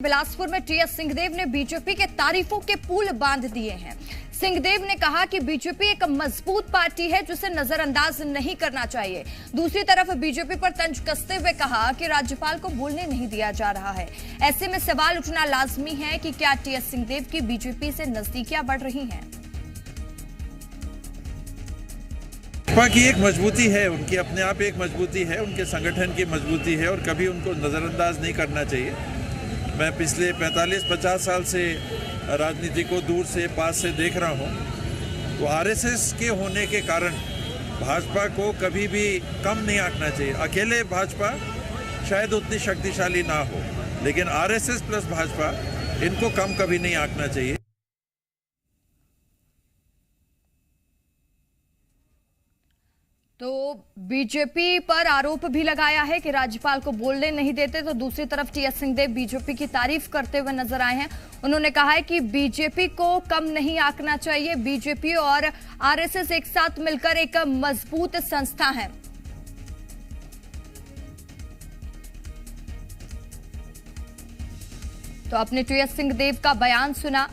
बिलासपुर में टीएस सिंहदेव ने बीजेपी के तारीफों के पुल बांध दिए हैं। सिंहदेव ने कहा कि बीजेपी एक मजबूत पार्टी है जिसे नजरअंदाज नहीं करना चाहिए। दूसरी तरफ बीजेपी पर तंज कसते हुए कहा कि राज्यपाल को बोलने नहीं दिया जा रहा है। ऐसे में सवाल उठना लाजमी है कि क्या टीएस सिंहदेव की बीजेपी से नजदीकियां बढ़ रही हैं। भाजपा की एक मजबूती है, उनकी अपने आप एक मजबूती है, उनके संगठन की मजबूती है और कभी उनको नजरअंदाज नहीं करना चाहिए। मैं पिछले 45-50 साल से राजनीति को दूर से पास से देख रहा हूँ। तो आरएसएस के होने के कारण भाजपा को कभी भी कम नहीं आंकना चाहिए। अकेले भाजपा शायद उतनी शक्तिशाली ना हो, लेकिन आरएसएस प्लस भाजपा इनको कम कभी नहीं आंकना चाहिए। तो बीजेपी पर आरोप भी लगाया है कि राज्यपाल को बोलने नहीं देते। तो दूसरी तरफ टीएस सिंहदेव बीजेपी की तारीफ करते हुए नजर आए हैं। उन्होंने कहा है कि बीजेपी को कम नहीं आंकना चाहिए। बीजेपी और आरएसएस एक साथ मिलकर एक मजबूत संस्था है। तो आपने टीएस सिंहदेव का बयान सुना।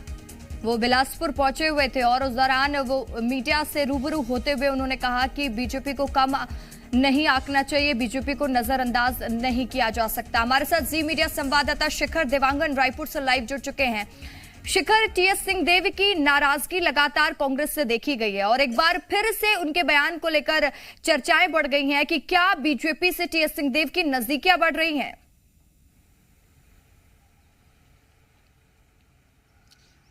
वो बिलासपुर पहुंचे हुए थे और उस दौरान वो मीडिया से रूबरू होते हुए उन्होंने कहा कि बीजेपी को कम नहीं आंकना चाहिए, बीजेपी को नजरअंदाज नहीं किया जा सकता। हमारे साथ जी मीडिया संवाददाता शिखर देवांगन रायपुर से लाइव जुड़ चुके हैं। शिखर, टीएस सिंहदेव की नाराजगी लगातार कांग्रेस से देखी गई है और एक बार फिर से उनके बयान को लेकर चर्चाएं बढ़ गई हैं कि क्या बीजेपी से टीएस सिंहदेव की नजदीकियां बढ़ रही हैं।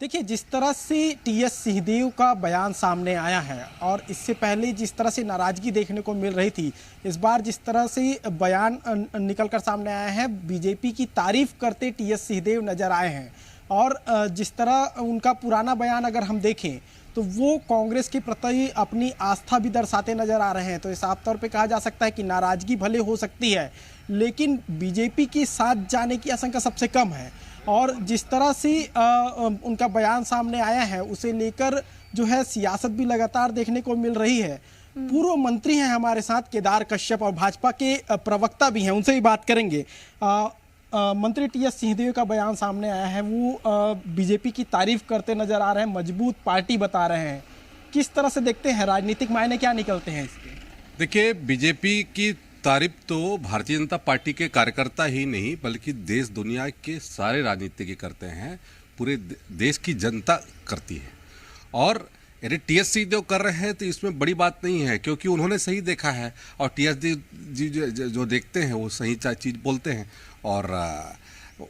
देखिए, जिस तरह से टीएस सिंहदेव का बयान सामने आया है और इससे पहले जिस तरह से नाराजगी देखने को मिल रही थी, इस बार जिस तरह से बयान निकलकर सामने आया है, बीजेपी की तारीफ करते टीएस सिंहदेव नजर आए हैं। और जिस तरह उनका पुराना बयान अगर हम देखें तो वो कांग्रेस के प्रति अपनी आस्था भी दर्शाते नजर आ रहे हैं। तो साफ तौर पे कहा जा सकता है कि नाराजगी भले हो सकती है, लेकिन बीजेपी के साथ जाने की आशंका सबसे कम है। और जिस तरह से उनका बयान सामने आया है, उसे लेकर जो है सियासत भी लगातार देखने को मिल रही है। पूर्व मंत्री हैं हमारे साथ केदार कश्यप और भाजपा के प्रवक्ता भी हैं, उनसे ही बात करेंगे। मंत्री टीएस सिंहदेव का बयान सामने आया है, वो बीजेपी की तारीफ करते नजर आ रहे हैं, मजबूत पार्टी बता रहे हैं। किस तरह से देखते हैं, राजनीतिक मायने क्या निकलते हैं इसके? देखिए, बीजेपी की तारीफ तो भारतीय जनता पार्टी के कार्यकर्ता ही नहीं बल्कि देश दुनिया के सारे राजनीतिज्ञ करते हैं, पूरे देश की जनता करती है। और यदि टीएस सिंहदेव कर रहे हैं तो इसमें बड़ी बात नहीं है, क्योंकि उन्होंने सही देखा है और टीएस जी जो देखते हैं वो सही चीज़ बोलते हैं। और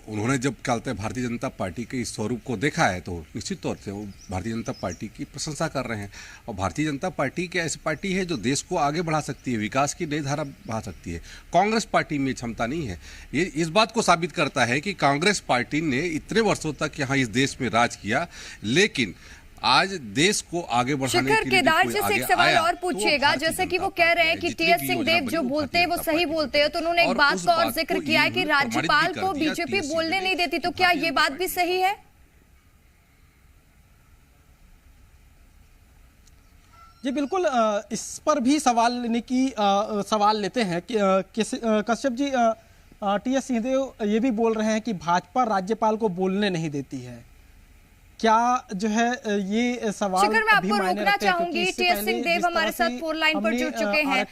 उन्होंने जब क्या कहते हैं भारतीय जनता पार्टी के इस स्वरूप को देखा है तो निश्चित तौर से वो भारतीय जनता पार्टी की प्रशंसा कर रहे हैं। और भारतीय जनता पार्टी की ऐसी पार्टी है जो देश को आगे बढ़ा सकती है, विकास की नई धारा बढ़ा सकती है। कांग्रेस पार्टी में क्षमता नहीं है। ये इस बात को साबित करता है कि कांग्रेस पार्टी ने इतने वर्षों तक यहाँ इस देश में राज किया, लेकिन आज देश को आगे बढ़ाने के लिए केदार जी से एक सवाल और पूछिएगा। जैसे कि वो कह रहे हैं कि टीएस सिंहदेव जो बोलते हैं वो सही बोलते हैं, तो उन्होंने एक बात का और जिक्र किया है कि राज्यपाल को बीजेपी बोलने नहीं देती, तो क्या ये बात भी सही है? जी बिल्कुल, इस पर भी सवाल लेने की सवाल लेते हैं कि कश्यप जी, टीएस सिंहदेव ये भी बोल रहे हैं कि भाजपा राज्यपाल को बोलने नहीं देती है। क्या जो है ये सवाल शिखर, मैं आपको रोकना चाहूंगी। टीएस सिंहदेव हमारे साथ फोन लाइन पर जुड़ चुके हैं।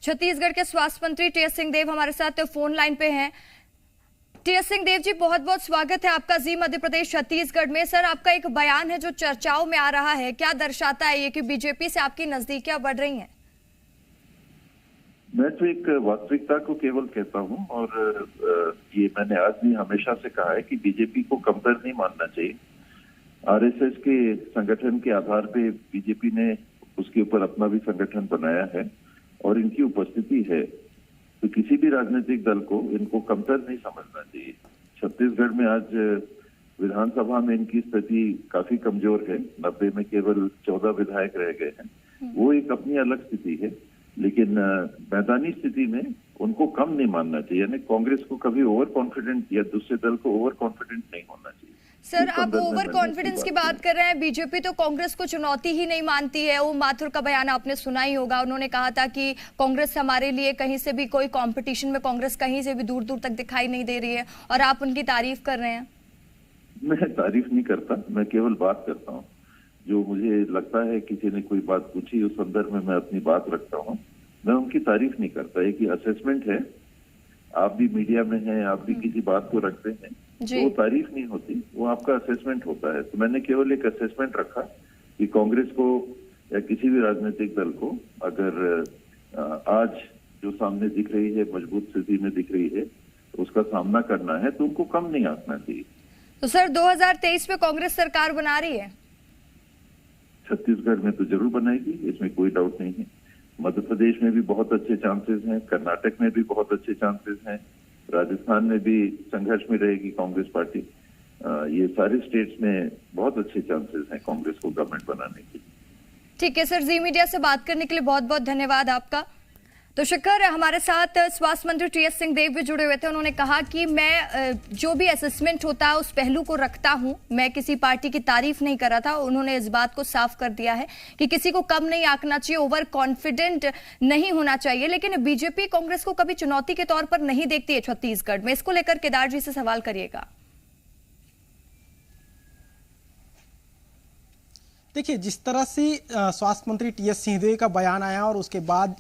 छत्तीसगढ़ के स्वास्थ्य मंत्री टीएस सिंहदेव हमारे साथ फोन लाइन पे हैं। टीएस सिंहदेव जी, बहुत बहुत स्वागत है आपका जी मध्य प्रदेश छत्तीसगढ़ में। सर, आपका एक बयान है जो चर्चाओं में आ रहा है, क्या दर्शाता है ये कि बीजेपी से आपकी नजदीकियां बढ़ रही हैं? मैं तो एक वास्तविकता को केवल कहता हूं और ये मैंने आज भी हमेशा से कहा है कि बीजेपी को कमतर नहीं मानना चाहिए। आरएसएस के संगठन के आधार पे बीजेपी ने उसके ऊपर अपना भी संगठन बनाया है और इनकी उपस्थिति है, तो किसी भी राजनीतिक दल को इनको कमतर नहीं समझना चाहिए। छत्तीसगढ़ में आज विधानसभा में इनकी स्थिति काफी कमजोर है, 90 में केवल 14 विधायक रह गए हैं। वो एक अपनी अलग स्थिति है, लेकिन मैदानी स्थिति में उनको कम नहीं मानना चाहिए। यानी कांग्रेस को कभी ओवर कॉन्फिडेंट या दूसरे दल को ओवर कॉन्फिडेंट नहीं होना चाहिए। सर, इस आप संदर्भ में ओवर मैंने कॉन्फिडेंस अपनी की बात बात कर रहे हैं। बीजेपी तो कांग्रेस को चुनौती ही नहीं मानती है। ओम माथुर का बयान आपने सुना ही होगा। उन्होंने कहा था कि कांग्रेस हमारे लिए कहीं से भी कोई कंपटीशन में कांग्रेस कहीं से भी दूर दूर तक दिखाई नहीं दे रही है, और आप उनकी तारीफ कर रहे हैं। मैं तारीफ नहीं करता, मैं केवल बात करता हूँ। जो मुझे लगता है किसी ने कोई बात पूछी उस संदर्भ में मैं अपनी बात रखता हूँ। मैं उनकी तारीफ नहीं करता। एक असेसमेंट है, आप भी मीडिया में हैं, आप भी किसी बात को रखते हैं तो वो तारीफ नहीं होती, वो आपका असेसमेंट होता है। तो मैंने केवल एक असेसमेंट रखा कि कांग्रेस को या किसी भी राजनीतिक दल को अगर आज जो सामने दिख रही है, मजबूत स्थिति में दिख रही है, तो उसका सामना करना है तो उनको कम नहीं आंकना चाहिए। तो सर, 2023 में कांग्रेस सरकार बना रही है? छत्तीसगढ़ में तो जरूर बनाएगी, इसमें कोई डाउट नहीं है। मध्य प्रदेश में भी बहुत अच्छे चांसेस हैं, कर्नाटक में भी बहुत अच्छे चांसेस हैं, राजस्थान में भी संघर्ष में रहेगी कांग्रेस पार्टी। ये सारे स्टेट्स में बहुत अच्छे चांसेस हैं कांग्रेस को गवर्नमेंट बनाने के। ठीक है सर, जी मीडिया से बात करने के लिए बहुत बहुत धन्यवाद आपका। तो शिखर, हमारे साथ स्वास्थ्य मंत्री टीएस सिंहदेव भी जुड़े हुए थे। उन्होंने कहा कि मैं जो भी असेसमेंट होता है उस पहलू को रखता हूं, मैं किसी पार्टी की तारीफ नहीं कर रहा था। उन्होंने इस बात को साफ कर दिया है कि किसी को कम नहीं आंकना चाहिए, ओवर कॉन्फिडेंट नहीं होना चाहिए। लेकिन बीजेपी कांग्रेस को कभी चुनौती के तौर पर नहीं देखती है छत्तीसगढ़ में। इसको लेकर केदार जी से सवाल करिएगा। देखिए, जिस तरह से स्वास्थ्य मंत्री टीएस सिंहदेव का बयान आया और उसके बाद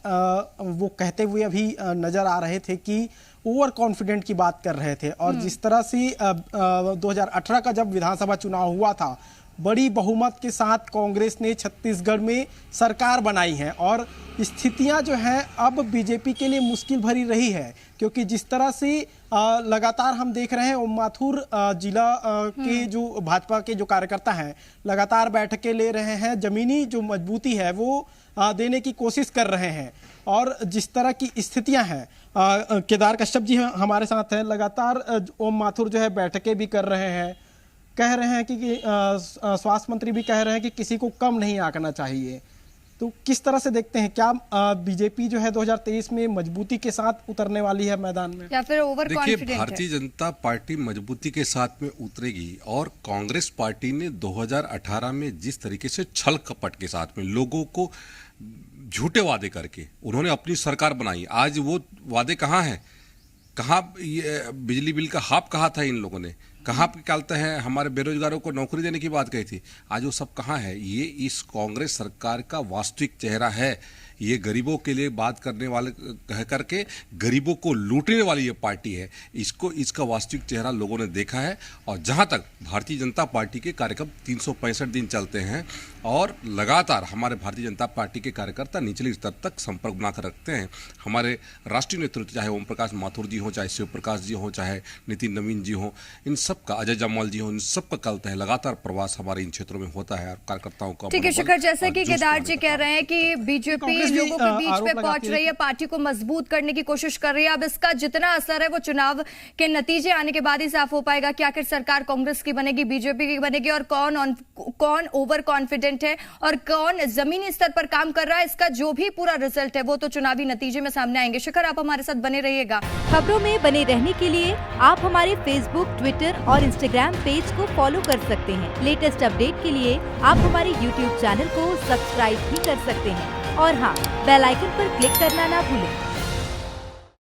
वो कहते हुए अभी नजर आ रहे थे कि ओवर कॉन्फिडेंट की बात कर रहे थे, और जिस तरह से 2018 का जब विधानसभा चुनाव हुआ था, बड़ी बहुमत के साथ कांग्रेस ने छत्तीसगढ़ में सरकार बनाई है, और स्थितियां जो हैं अब बीजेपी के लिए मुश्किल भरी रही है, क्योंकि जिस तरह से लगातार हम देख रहे हैं ओम माथुर जिला के जो भाजपा के जो कार्यकर्ता हैं लगातार बैठकें ले रहे हैं, जमीनी जो मजबूती है वो देने की कोशिश कर रहे हैं। और जिस तरह की स्थितियां हैं, केदार कश्यप जी हमारे साथ हैं, लगातार ओम माथुर जो है बैठकें भी कर रहे हैं, कह रहे हैं कि स्वास्थ्य मंत्री भी कह रहे हैं कि किसी को कम नहीं आंकना चाहिए। तो किस तरह से देखते हैं, क्या बीजेपी जो है 2023 में मजबूती के साथ उतरने वाली है मैदान में, या फिर ओवर कॉन्फिडेंट? देखिए, भारतीय जनता पार्टी मजबूती के साथ में उतरेगी, और कांग्रेस पार्टी ने 2018 में जिस तरीके से छल कपट के साथ में लोगों को झूठे वादे करके उन्होंने अपनी सरकार बनाई, आज वो वादे कहाँ हैं? कहाँ ये बिजली बिल का हाफ कहा था इन लोगों ने? कहाँ पे कहते हैं हमारे बेरोजगारों को नौकरी देने की बात कही थी? आज वो सब कहाँ है? ये इस कांग्रेस सरकार का वास्तविक चेहरा है। ये गरीबों के लिए बात करने वाले कह करके गरीबों को लूटने वाली ये पार्टी है। इसका वास्तविक चेहरा लोगों ने देखा है। और जहाँ तक भारतीय जनता पार्टी के कार्यक्रम 365 दिन चलते हैं, और लगातार हमारे भारतीय जनता पार्टी के कार्यकर्ता निचले स्तर तक संपर्क बनाकर रखते हैं। हमारे राष्ट्रीय नेतृत्व, चाहे ओम प्रकाश माथुर जी हो, चाहे शिव प्रकाश जी हो, चाहे नितिन नवीन जी हो, इन सब का, अजय जम्वाल जी हो, इन सब का कल है लगातार प्रवास हमारे इन क्षेत्रों में होता है, और कार्यकर्ताओं का। ठीक है शिखर, जैसे कि केदार जी कह रहे हैं कि बीजेपी लोगों के बीच में पहुंच रही है, पार्टी को मजबूत करने की कोशिश कर रही है। अब इसका जितना असर है वो चुनाव के नतीजे आने के बाद ही साफ हो पाएगा कि आखिर सरकार कांग्रेस की बनेगी, बीजेपी की बनेगी, और कौन ओवर कॉन्फिडेंट है और कौन जमीनी स्तर पर काम कर रहा है। इसका जो भी पूरा रिजल्ट है वो तो चुनावी नतीजे में सामने आएंगे। शिखर, आप हमारे साथ बने रहिएगा। खबरों में बने रहने के लिए आप हमारे फेसबुक, ट्विटर और इंस्टाग्राम पेज को फॉलो कर सकते हैं। लेटेस्ट अपडेट के लिए आप हमारे यूट्यूब चैनल को सब्सक्राइब भी कर सकते हैं, और हाँ, बेल आइकन पर क्लिक करना ना भूलें।